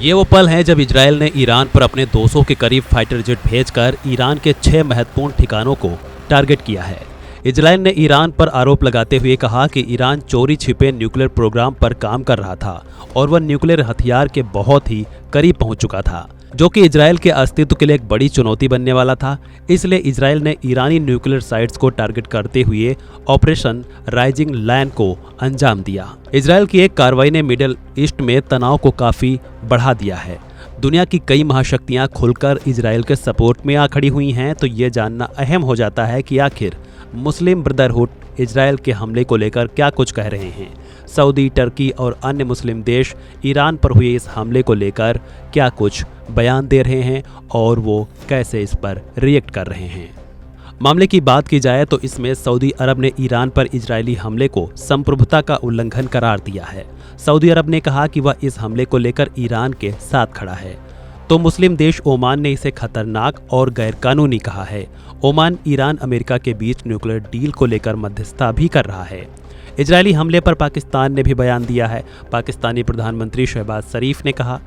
ये वो पल हैं जब इजराइल ने ईरान पर अपने 200 के करीब फाइटर जेट भेजकर ईरान के 6 महत्वपूर्ण ठिकानों को टारगेट किया है। इजराइल ने ईरान पर आरोप लगाते हुए कहा कि ईरान चोरी छिपे न्यूक्लियर प्रोग्राम पर काम कर रहा था और वह न्यूक्लियर हथियार के बहुत ही करीब पहुंच चुका था, जो कि इजराइल के अस्तित्व के लिए एक बड़ी चुनौती बनने वाला था। इसलिए इजराइल ने ईरानी न्यूक्लियर साइट्स को टारगेट करते हुए ऑपरेशन राइजिंग लायन को अंजाम दिया। इजराइल की एक कार्रवाई ने मिडिल ईस्ट में तनाव को काफी बढ़ा दिया है। दुनिया की कई महाशक्तियां खुलकर इजराइल के सपोर्ट में आ खड़ी हुई हैं, तो ये जानना अहम हो जाता है कि आखिर मुस्लिम ब्रदरहुड इजराइल के हमले को लेकर क्या कुछ कह रहे हैं। सऊदी, टर्की और अन्य मुस्लिम देश ईरान पर हुए इस हमले को लेकर क्या कुछ बयान दे रहे हैं और वो कैसे इस पर रिएक्ट कर रहे हैं। मामले की बात की जाए तो इसमें सऊदी अरब ने ईरान पर इजरायली हमले को संप्रभुता का उल्लंघन करार दिया है। सऊदी अरब ने कहा कि वह इस हमले को लेकर ईरान के साथ खड़ा है, तो मुस्लिम देश ओमान ने इसे खतरनाक और गैरकानूनी कहा है। ओमान ईरान अमेरिका के बीच न्यूक्लियर डील को लेकर मध्यस्थता भी कर रहा है। इजरायली हमले पर पाकिस्तान ने भी बयान दिया है। पाकिस्तानी प्रधानमंत्री शहबाज शरीफ ने कहा,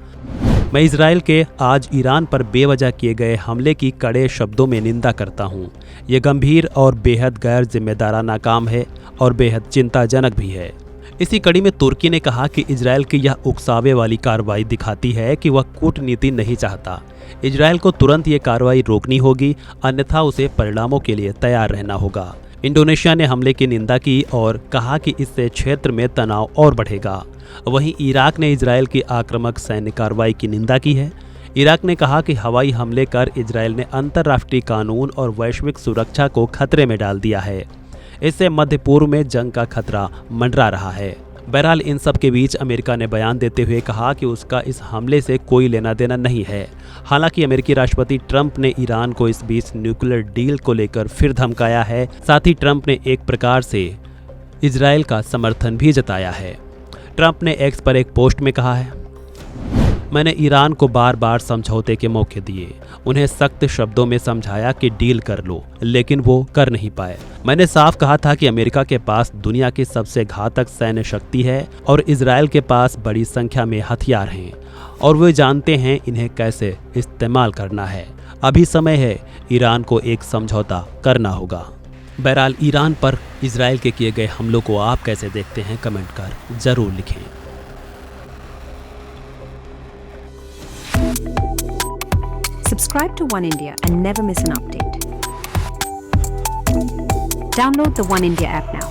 मैं इजराइल के आज ईरान पर बेवजह किए गए हमले की कड़े शब्दों में निंदा करता हूं। ये गंभीर और बेहद गैर जिम्मेदाराना काम है और बेहद चिंताजनक भी है। इसी कड़ी में तुर्की ने कहा कि इजराइल की यह उकसावे वाली कार्रवाई दिखाती है कि वह कूटनीति नहीं चाहता। इजराइल को तुरंत ये कार्रवाई रोकनी होगी, अन्यथा उसे परिणामों के लिए तैयार रहना होगा। इंडोनेशिया ने हमले की निंदा की और कहा कि इससे क्षेत्र में तनाव और बढ़ेगा। वहीं इराक ने इजराइल की आक्रामक सैन्य कार्रवाई की निंदा की है। इराक ने कहा कि हवाई हमले कर इजराइल ने अंतर्राष्ट्रीय कानून और वैश्विक सुरक्षा को खतरे में डाल दिया है। इससे मध्य पूर्व में जंग का खतरा मंडरा रहा है। बहरहाल इन सब के बीच अमेरिका ने बयान देते हुए कहा कि उसका इस हमले से कोई लेना देना नहीं है। हालांकि अमेरिकी राष्ट्रपति ट्रंप ने ईरान को इस बीच न्यूक्लियर डील को लेकर फिर धमकाया है। साथ ही ट्रंप ने एक प्रकार से इजराइल का समर्थन भी जताया है। ट्रंप ने एक्स पर एक पोस्ट में कहा है, मैंने ईरान को बार बार समझौते के मौके दिए, उन्हें सख्त शब्दों में समझाया कि डील कर लो, लेकिन वो कर नहीं पाए। मैंने साफ कहा था कि अमेरिका के पास दुनिया की सबसे घातक सैन्य शक्ति है और इजराइल के पास बड़ी संख्या में हथियार हैं और वे जानते हैं इन्हें कैसे इस्तेमाल करना है। अभी समय है, ईरान को एक समझौता करना होगा। बहरहाल ईरान पर इजराइल के किए गए हमलों को आप कैसे देखते हैं, कमेंट कर जरूर लिखें। Subscribe to One India and never miss an update. Download the One India app now.